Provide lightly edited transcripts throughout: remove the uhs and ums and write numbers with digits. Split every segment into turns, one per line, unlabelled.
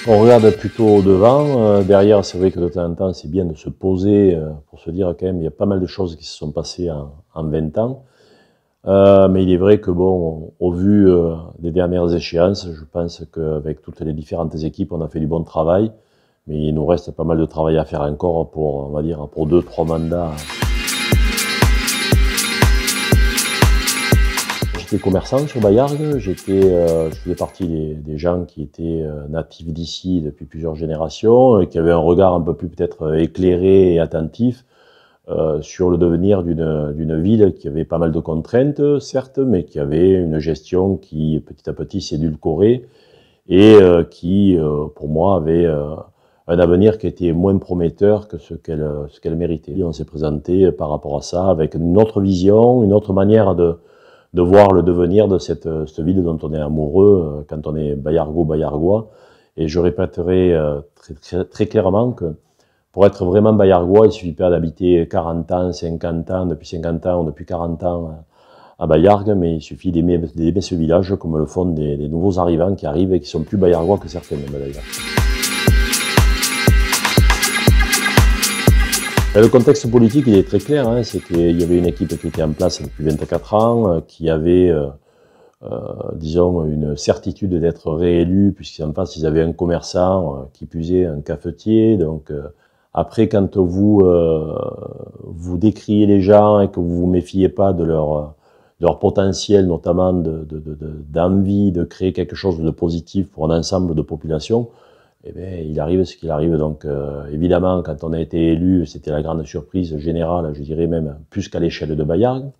On regarde plutôt devant, derrière c'est vrai que de temps en temps c'est bien de se poser pour se dire quand même il y a pas mal de choses qui se sont passées en 20 ans. Mais il est vrai que bon, au vu des dernières échéances, je pense qu'avec toutes les différentes équipes on a fait du bon travail, mais il nous reste pas mal de travail à faire encore pour, on va dire, pour 2-3 mandats. J'étais commerçant sur Baillargues, je faisais partie des gens qui étaient natifs d'ici depuis plusieurs générations, et qui avaient un regard un peu plus peut-être éclairé et attentif sur le devenir d'une ville qui avait pas mal de contraintes, certes, mais qui avait une gestion qui petit à petit s'édulcorait et qui, pour moi, avait un avenir qui était moins prometteur que ce qu'elle méritait. Et on s'est présenté par rapport à ça avec une autre vision, une autre manière de voir le devenir de cette ville dont on est amoureux quand on est Baillargeau-Baillargois. Et je répéterai très clairement que pour être vraiment Baillargois, il ne suffit pas d'habiter 40 ans, 50 ans, depuis 50 ans ou depuis 40 ans à Baillargues, mais il suffit d'aimer ce village comme le font des nouveaux arrivants qui arrivent et qui sont plus Baillargois que certains même d'ailleurs. Le contexte politique, il est très clair, hein, c'est qu'il y avait une équipe qui était en place depuis 24 ans, qui avait, disons, une certitude d'être réélu, puisqu'en face, ils avaient un commerçant, qui puisait un cafetier. Donc, après, quand vous décriez les gens et que vous vous méfiez pas de leur potentiel, notamment d'envie de créer quelque chose de positif pour un ensemble de populations, eh bien, il arrive ce qu'il arrive. Donc, évidemment, quand on a été élu, c'était la grande surprise générale, je dirais même plus qu'à l'échelle de Baillargues.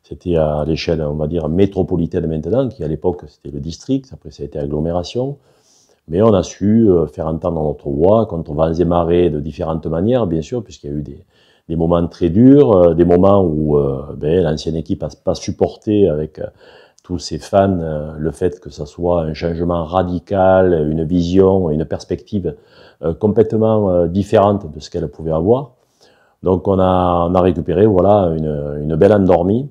C'était à l'échelle, on va dire, métropolitaine maintenant, qui à l'époque c'était le district, après ça a été agglomération. Mais on a su faire entendre notre voix contre vents et marées de différentes manières, bien sûr, puisqu'il y a eu des moments très durs, des moments où l'ancienne équipe n'a pas supporté avec tous ces fans, le fait que ça soit un changement radical, une vision, une perspective complètement différente de ce qu'elle pouvait avoir. Donc on a récupéré voilà une belle endormie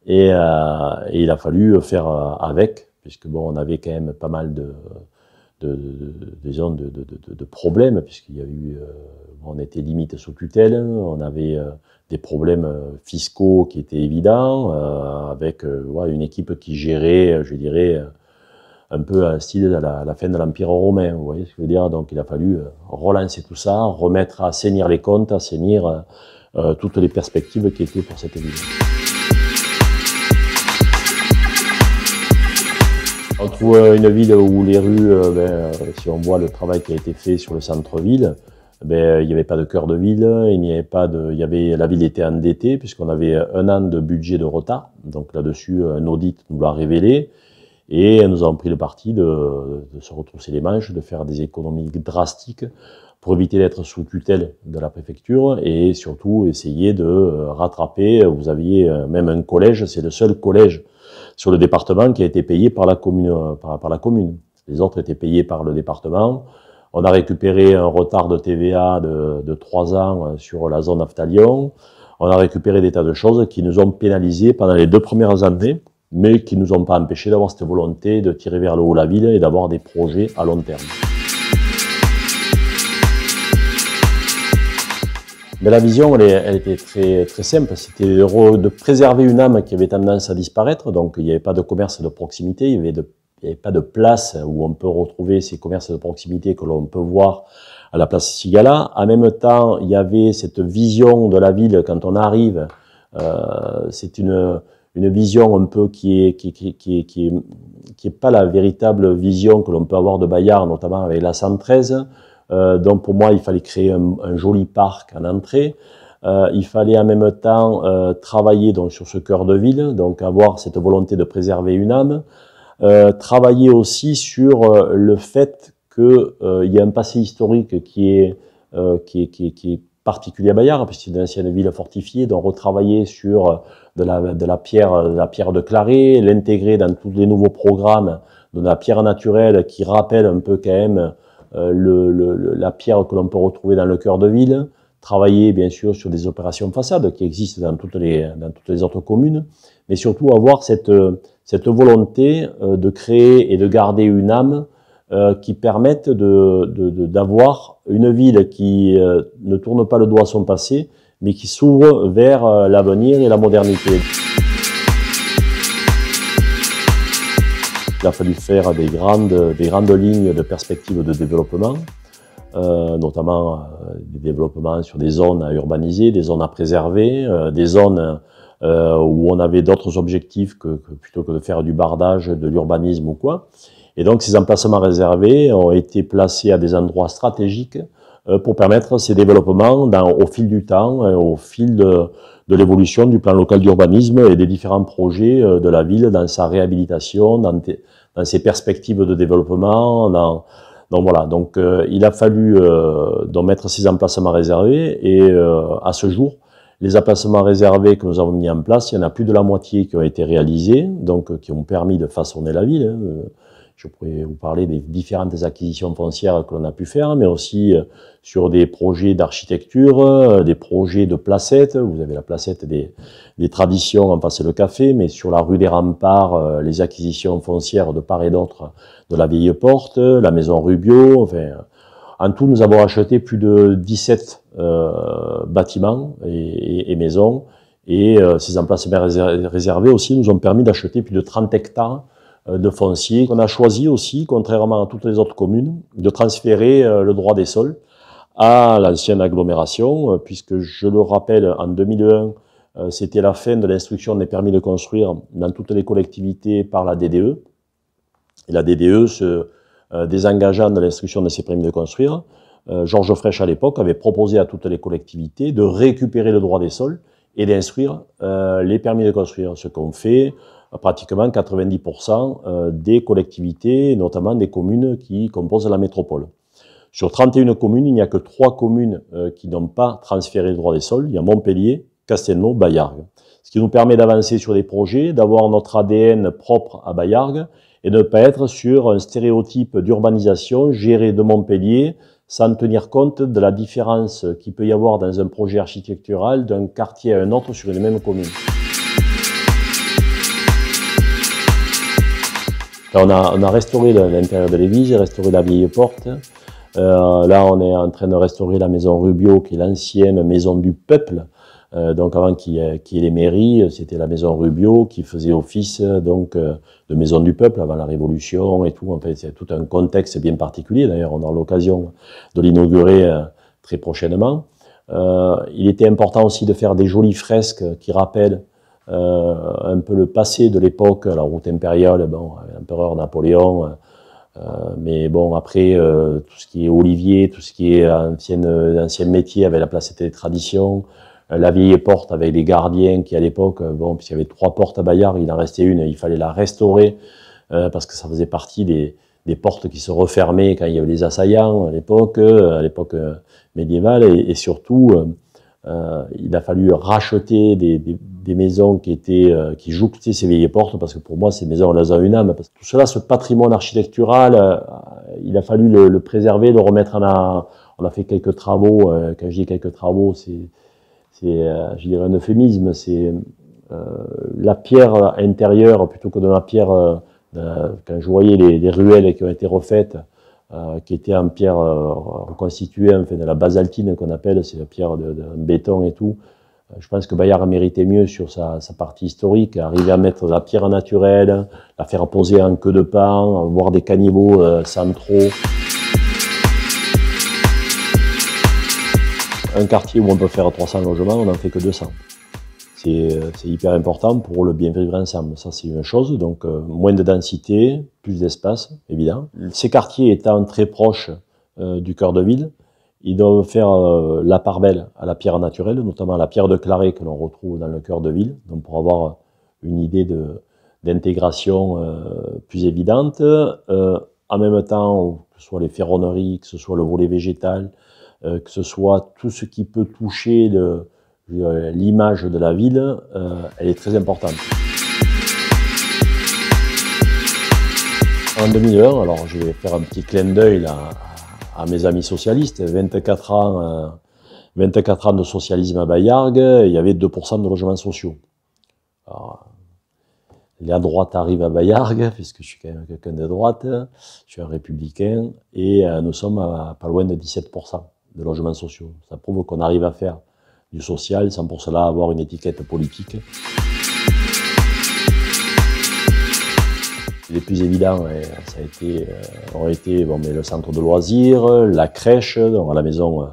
et il a fallu faire avec, puisque bon on avait quand même pas mal de problèmes, puisqu'il y a eu on était limite sous tutelle, on avait des problèmes fiscaux qui étaient évidents, avec une équipe qui gérait, je dirais, un peu à style à la fin de l'Empire romain, vous voyez ce que je veux dire. Donc il a fallu relancer tout ça, remettre, assainir les comptes, assainir toutes les perspectives qui étaient pour cette ville. On trouve une ville où les rues, si on voit le travail qui a été fait sur le centre-ville, il n'y avait pas de cœur de ville, la ville était endettée puisqu'on avait 1 an de budget de retard. Donc là-dessus, un audit nous l'a révélé et nous avons pris le parti de se retrousser les manches, de faire des économies drastiques pour éviter d'être sous tutelle de la préfecture et surtout essayer de rattraper. Vous aviez même un collège, c'est le seul collège sur le département qui a été payé par la commune. Les autres étaient payés par le département. On a récupéré un retard de TVA de 3 ans sur la zone Aftalion. On a récupéré des tas de choses qui nous ont pénalisés pendant les 2 premières années, mais qui ne nous ont pas empêché d'avoir cette volonté de tirer vers le haut la ville et d'avoir des projets à long terme. Mais la vision, elle était très simple. C'était de préserver une âme qui avait tendance à disparaître. Donc, il n'y avait pas de commerce de proximité, il n'y avait pas de place où on peut retrouver ces commerces de proximité que l'on peut voir à la place Cigala. En même temps, il y avait cette vision de la ville quand on arrive. C'est une vision un peu qui est pas la véritable vision que l'on peut avoir de Baillargues, notamment avec la 113. Donc pour moi, il fallait créer un joli parc en entrée. Il fallait en même temps travailler donc sur ce cœur de ville, donc avoir cette volonté de préserver une âme. Travailler aussi sur le fait qu'il y a un passé historique qui est particulier à Baillargues, puisque c'est une ancienne ville fortifiée, donc retravailler sur de la pierre de Claré, l'intégrer dans tous les nouveaux programmes de la pierre naturelle qui rappelle un peu quand même la pierre que l'on peut retrouver dans le cœur de ville. Travailler bien sûr sur des opérations façades qui existent dans toutes les autres communes, mais surtout avoir cette volonté de créer et de garder une âme qui permettent d'avoir une ville qui ne tourne pas le dos à son passé, mais qui s'ouvre vers l'avenir et la modernité. Il a fallu faire des grandes lignes de perspectives de développement, notamment des développements sur des zones à urbaniser, des zones à préserver, des zones où on avait d'autres objectifs plutôt que de faire du bardage, de l'urbanisme ou quoi. Et donc ces emplacements réservés ont été placés à des endroits stratégiques pour permettre ces développements au fil du temps, au fil de l'évolution du plan local d'urbanisme et des différents projets de la ville dans sa réhabilitation, dans ses perspectives de développement. Donc voilà, il a fallu mettre ces emplacements réservés et à ce jour, les emplacements réservés que nous avons mis en place, il y en a plus de la moitié qui ont été réalisés, donc qui ont permis de façonner la ville. Je pourrais vous parler des différentes acquisitions foncières que l'on a pu faire, mais aussi sur des projets d'architecture, des projets de placettes. Vous avez la placette des traditions en face le café, mais sur la rue des Remparts, les acquisitions foncières de part et d'autre de la Vieille Porte, la maison Rubio. Enfin, en tout, nous avons acheté plus de 17 bâtiments et maisons. Et ces emplacements réservés aussi nous ont permis d'acheter plus de 30 hectares de foncier. On a choisi aussi, contrairement à toutes les autres communes, de transférer le droit des sols à l'ancienne agglomération, puisque je le rappelle, en 2001, c'était la fin de l'instruction des permis de construire dans toutes les collectivités par la DDE. Et la DDE, se désengageant de l'instruction de ces permis de construire, Georges Frêche à l'époque avait proposé à toutes les collectivités de récupérer le droit des sols et d'instruire les permis de construire, ce qu'on fait pratiquement 90% des collectivités, notamment des communes qui composent la métropole. Sur 31 communes, il n'y a que 3 communes qui n'ont pas transféré le droit des sols. Il y a Montpellier, Castelnau, Baillargues. Ce qui nous permet d'avancer sur des projets, d'avoir notre ADN propre à Baillargues et de ne pas être sur un stéréotype d'urbanisation géré de Montpellier sans tenir compte de la différence qu'il peut y avoir dans un projet architectural d'un quartier à un autre sur une même commune. Là, on a restauré l'intérieur de l'église, restauré la vieille porte. Là, on est en train de restaurer la maison Rubio, qui est l'ancienne maison du peuple. Donc avant qu'il y ait les mairies, c'était la maison Rubio qui faisait office de maison du peuple avant la Révolution et tout. En fait, c'est tout un contexte bien particulier. D'ailleurs, on aura l'occasion de l'inaugurer très prochainement. Il était important aussi de faire des jolies fresques qui rappellent un peu le passé de l'époque, la route impériale, bon, l'empereur Napoléon, mais bon, après, tout ce qui est olivier, tout ce qui est ancien métier avec la placette des traditions, la vieille porte avec les gardiens qui, à l'époque, bon, puisqu'il y avait 3 portes à Baillargues, il en restait une, il fallait la restaurer, parce que ça faisait partie des portes qui se refermaient quand il y avait les assaillants à l'époque médiévale, et surtout, il a fallu racheter des maisons qui jouxtaient ces vieilles portes, parce que pour moi, ces maisons, elles ont une âme. Parce que tout cela, ce patrimoine architectural, il a fallu le préserver, le remettre on a fait quelques travaux. Quand je dis quelques travaux, je dirais un euphémisme, c'est la pierre intérieure plutôt que de la pierre, quand je voyais les ruelles qui ont été refaites, qui étaient en pierre reconstituée, enfin de la basaltine qu'on appelle, c'est la pierre de béton et tout. Je pense que Baillargues méritait mieux sur sa partie historique, arriver à mettre de la pierre naturelle, la faire poser en queue de pain, voir des caniveaux centraux. Un quartier où on peut faire 300 logements, on n'en fait que 200. C'est hyper important pour le bien vivre ensemble. Ça, c'est une chose. Donc, moins de densité, plus d'espace, évident. Ces quartiers étant très proches du cœur de ville, ils doivent faire la part belle à la pierre naturelle, notamment à la pierre de Claret que l'on retrouve dans le cœur de ville, donc pour avoir une idée d'intégration plus évidente. En même temps, que ce soit les ferronneries, que ce soit le volet végétal, que ce soit tout ce qui peut toucher l'image de la ville, elle est très importante. En 2001, alors je vais faire un petit clin d'œil à mes amis socialistes, 24 ans de socialisme à Baillargues, il y avait 2% de logements sociaux. Alors, la droite arrive à Bayargues, puisque je suis quand même quelqu'un de droite, je suis un républicain, et nous sommes à pas loin de 17% de logements sociaux. Ça prouve qu'on arrive à faire du social sans pour cela avoir une étiquette politique. Les plus évidents, ça a été, ont été mais le centre de loisirs, la crèche, donc à la maison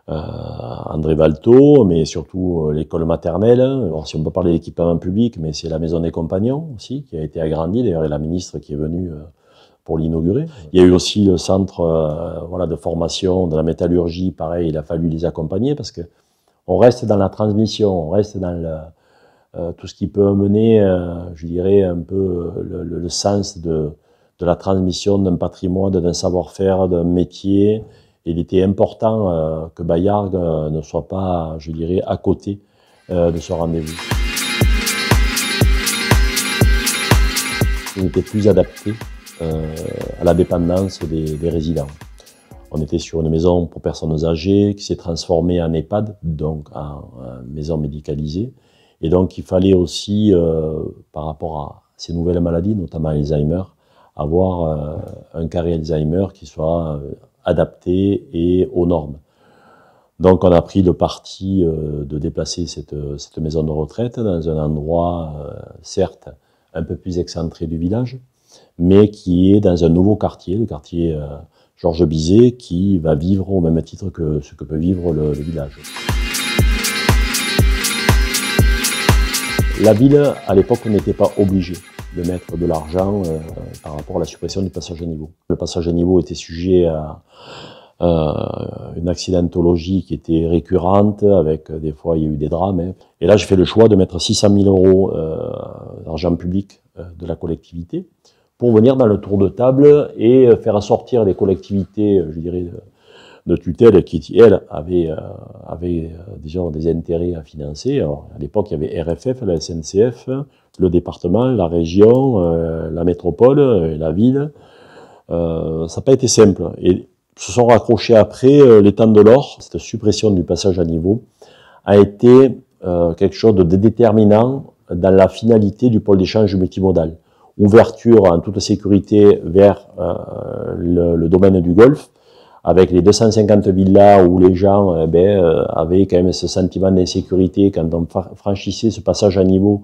André Valto, mais surtout l'école maternelle. Alors, si on peut parler d'équipement public, mais c'est la maison des compagnons aussi, qui a été agrandie. D'ailleurs, il y a la ministre qui est venue pour l'inaugurer. Il y a eu aussi le centre voilà, de formation de la métallurgie. Pareil, il a fallu les accompagner parce que on reste dans la transmission, on reste dans tout ce qui peut mener, je dirais, un peu le sens de la transmission d'un patrimoine, d'un savoir-faire, d'un métier. Il était important que Bayargues ne soit pas, je dirais, à côté de ce rendez-vous. On était plus adapté à la dépendance des résidents. On était sur une maison pour personnes âgées qui s'est transformée en EHPAD, donc en maison médicalisée. Et donc il fallait aussi, par rapport à ces nouvelles maladies, notamment Alzheimer, avoir un carré Alzheimer qui soit adapté et aux normes. Donc on a pris le parti de déplacer cette maison de retraite dans un endroit, certes, un peu plus excentré du village, mais qui est dans un nouveau quartier, le quartier Georges Bizet, qui va vivre au même titre que ce que peut vivre le village. La ville, à l'époque, n'était pas obligée de mettre de l'argent par rapport à la suppression du passage à niveau. Le passage à niveau était sujet à une accidentologie qui était récurrente, avec des fois il y a eu des drames. Hein. Et là, j'ai fait le choix de mettre 600 000 € d'argent public de la collectivité pour venir dans le tour de table et faire sortir les collectivités, je dirais, de tutelle qui, elles, avaient disons, des intérêts à financer. Alors, à l'époque, il y avait RFF, la SNCF, le département, la région, la métropole, la ville. Ça n'a pas été simple. Et se sont raccrochés après les temps de l'or. Cette suppression du passage à niveau a été quelque chose de déterminant dans la finalité du pôle d'échange multimodal. Ouverture en toute sécurité vers le domaine du golfe, avec les 250 villas où les gens avaient quand même ce sentiment d'insécurité quand on franchissait ce passage à niveau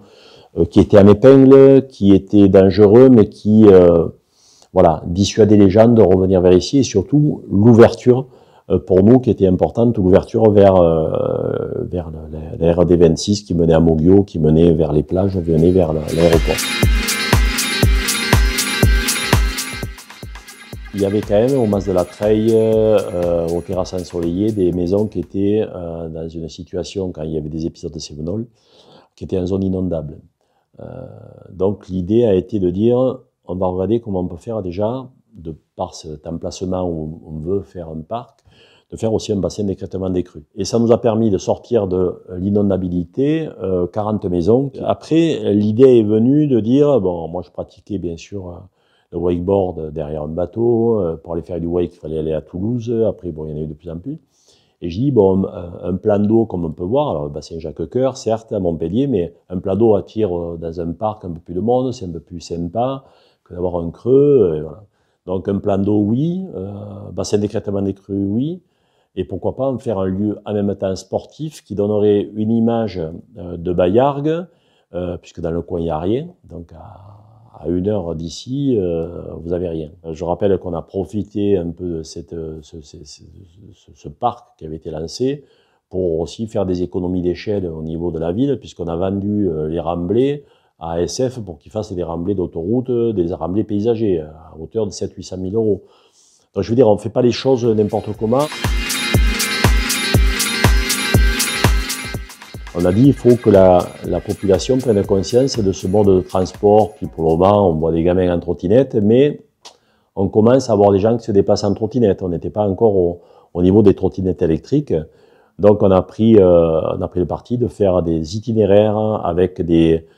qui était en épingle, qui était dangereux, mais qui voilà, dissuadait les gens de revenir vers ici, et surtout l'ouverture pour nous qui était importante, l'ouverture vers la RD 26 qui menait à Moguio, qui menait vers les plages, venait vers l'aéroport. Il y avait quand même au Mas de la Treille, aux terrasses ensoleillées, des maisons qui étaient dans une situation, quand il y avait des épisodes de Cévenol, qui étaient en zone inondable. Donc l'idée a été de dire, on va regarder comment on peut faire déjà, de par cet emplacement où on veut faire un parc, de faire aussi un bassin d'écrêtement des crues. Et ça nous a permis de sortir de l'inondabilité 40 maisons. Après, l'idée est venue de dire, bon, moi je pratiquais bien sûr le wakeboard derrière un bateau. Pour aller faire du wake, il fallait aller à Toulouse. Après, bon, il y en a eu de plus en plus. Et je dis, bon, un plan d'eau, comme on peut voir, alors le bassin Jacques-Cœur, certes, à Montpellier, mais un plan d'eau attire dans un parc un peu plus de monde, c'est un peu plus sympa que d'avoir un creux. Et voilà. Donc, un plan d'eau, oui. Bassin d'écrêtement des crues, oui. Et pourquoi pas en faire un lieu en même temps sportif qui donnerait une image de Bayargues, puisque dans le coin, il n'y a rien. Donc, à 1 heure d'ici, vous n'avez rien. Je rappelle qu'on a profité un peu de ce parc qui avait été lancé pour aussi faire des économies d'échelle au niveau de la ville, puisqu'on a vendu les remblais à ASF pour qu'ils fassent des remblais d'autoroute, des remblais paysagers à hauteur de 700 000 € 800 000 €. Donc je veux dire, on ne fait pas les choses n'importe comment. On a dit qu'il faut que la population prenne conscience de ce mode de transport, puis pour le moment on voit des gamins en trottinette, mais on commence à avoir des gens qui se déplacent en trottinette. On n'était pas encore au niveau des trottinettes électriques, donc on a pris le parti de faire des itinéraires avec des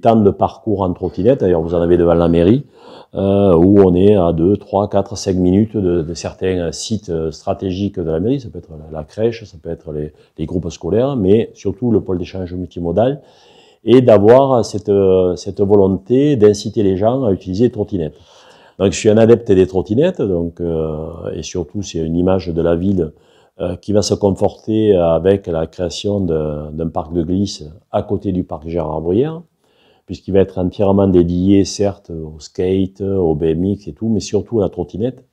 temps de parcours en trottinette. D'ailleurs vous en avez devant la mairie, où on est à 2, 3, 4, 5 minutes de certains sites stratégiques de la mairie. Ça peut être la crèche, ça peut être les groupes scolaires, mais surtout le pôle d'échange multimodal. et d'avoir cette volonté d'inciter les gens à utiliser les trottinettes. Donc je suis un adepte des trottinettes, donc, et surtout c'est une image de la ville qui va se conforter avec la création d'un parc de glisse à côté du parc Gérard-Bruyère, puisqu'il va être entièrement dédié, certes, au skate, au BMX et tout, mais surtout à la trottinette,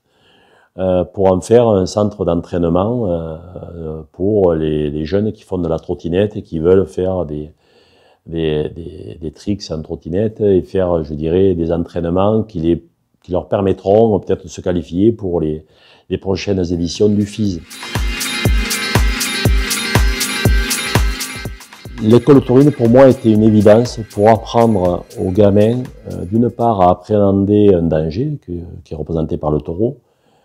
pour en faire un centre d'entraînement pour les jeunes qui font de la trottinette et qui veulent faire des tricks en trottinette et faire, je dirais, des entraînements qui leur permettront peut-être de se qualifier pour les prochaines éditions du FIS. L'école taurine, pour moi, était une évidence pour apprendre aux gamins, d'une part, à appréhender un danger qui est représenté par le taureau,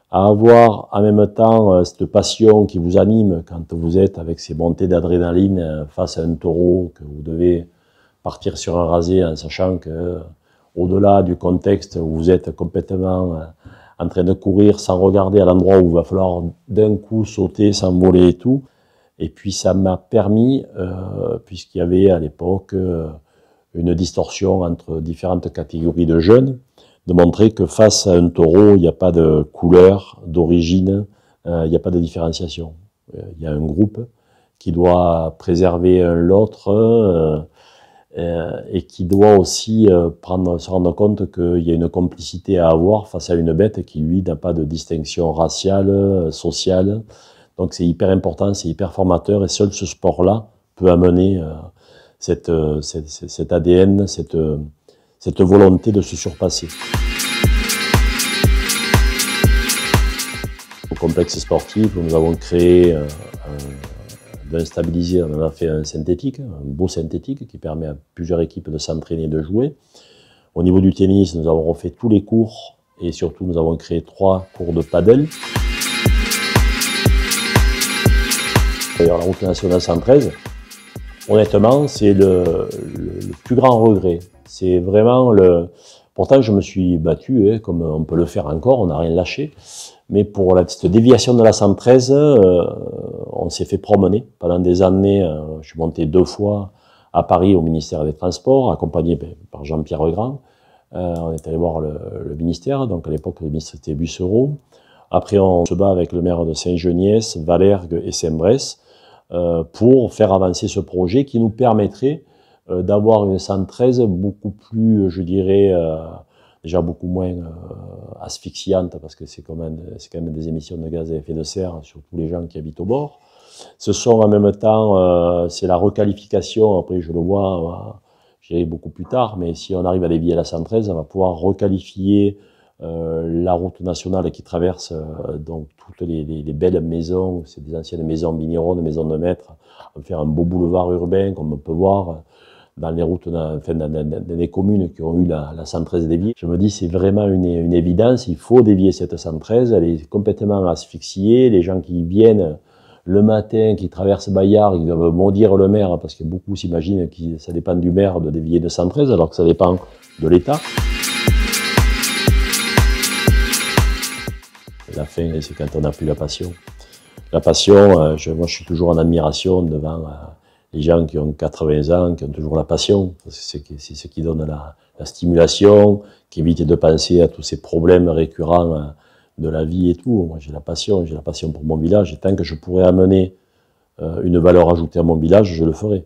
à avoir en même temps cette passion qui vous anime quand vous êtes avec ces montées d'adrénaline face à un taureau, que vous devez partir sur un rasé en sachant que, au-delà du contexte où vous êtes complètement en train de courir sans regarder à l'endroit où il va falloir d'un coup sauter, s'envoler et tout. Et puis ça m'a permis, puisqu'il y avait à l'époque une distorsion entre différentes catégories de jeunes, de montrer que face à un taureau, il n'y a pas de couleur, d'origine, il n'y a pas de différenciation. Il y a un groupe qui doit préserver l'autre et qui doit aussi se rendre compte qu'il y a une complicité à avoir face à une bête qui, lui, n'a pas de distinction raciale, sociale. Donc c'est hyper important, c'est hyper formateur, et seul ce sport-là peut amener cet ADN, cette volonté de se surpasser. Au complexe sportif, nous avons créé d'un stabilisé, on en a fait un synthétique, un beau synthétique qui permet à plusieurs équipes de s'entraîner et de jouer. Au niveau du tennis, nous avons refait tous les cours et surtout nous avons créé 3 cours de paddle. D'ailleurs, la route nationale 113, honnêtement, c'est le plus grand regret. C'est vraiment Pourtant, je me suis battu, comme on peut le faire encore, on n'a rien lâché. Mais pour cette déviation de la 113, on s'est fait promener. Pendant des années, je suis monté 2 fois à Paris au ministère des Transports, accompagné par Jean-Pierre Grand. On est allé voir le ministère, donc à l'époque, le ministre était Bussereau. Après, on se bat avec le maire de Saint-Geniès, Vallergue et Saint-Bresse, pour faire avancer ce projet qui nous permettrait d'avoir une 113 beaucoup plus, je dirais, déjà beaucoup moins asphyxiante, parce que c'est quand même des émissions de gaz à effet de serre sur tous les gens qui habitent au bord. Ce sont en même temps, c'est la requalification, après je le vois, j'irai beaucoup plus tard, mais si on arrive à dévier la 113, on va pouvoir requalifier la route nationale qui traverse donc toutes les belles maisons, c'est des anciennes maisons vigneronnes, maisons de maître, on va faire un beau boulevard urbain comme on peut voir dans les routes, enfin, dans les communes qui ont eu la 113 déviée. Je me dis c'est vraiment une évidence, il faut dévier cette 113, elle est complètement asphyxiée, les gens qui viennent le matin, qui traversent Bayard, ils doivent maudire le maire, parce que beaucoup s'imaginent que ça dépend du maire de dévier de 113, alors que ça dépend de l'État. La fin, c'est quand on n'a plus la passion. La passion, moi je suis toujours en admiration devant les gens qui ont 80 ans, qui ont toujours la passion. C'est ce qui donne la stimulation, qui évite de penser à tous ces problèmes récurrents de la vie et tout. Moi j'ai la passion pour mon village, et tant que je pourrais amener une valeur ajoutée à mon village, je le ferai.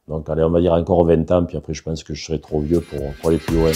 Donc allez, on va dire encore 20 ans, puis après je pense que je serai trop vieux pour aller plus loin.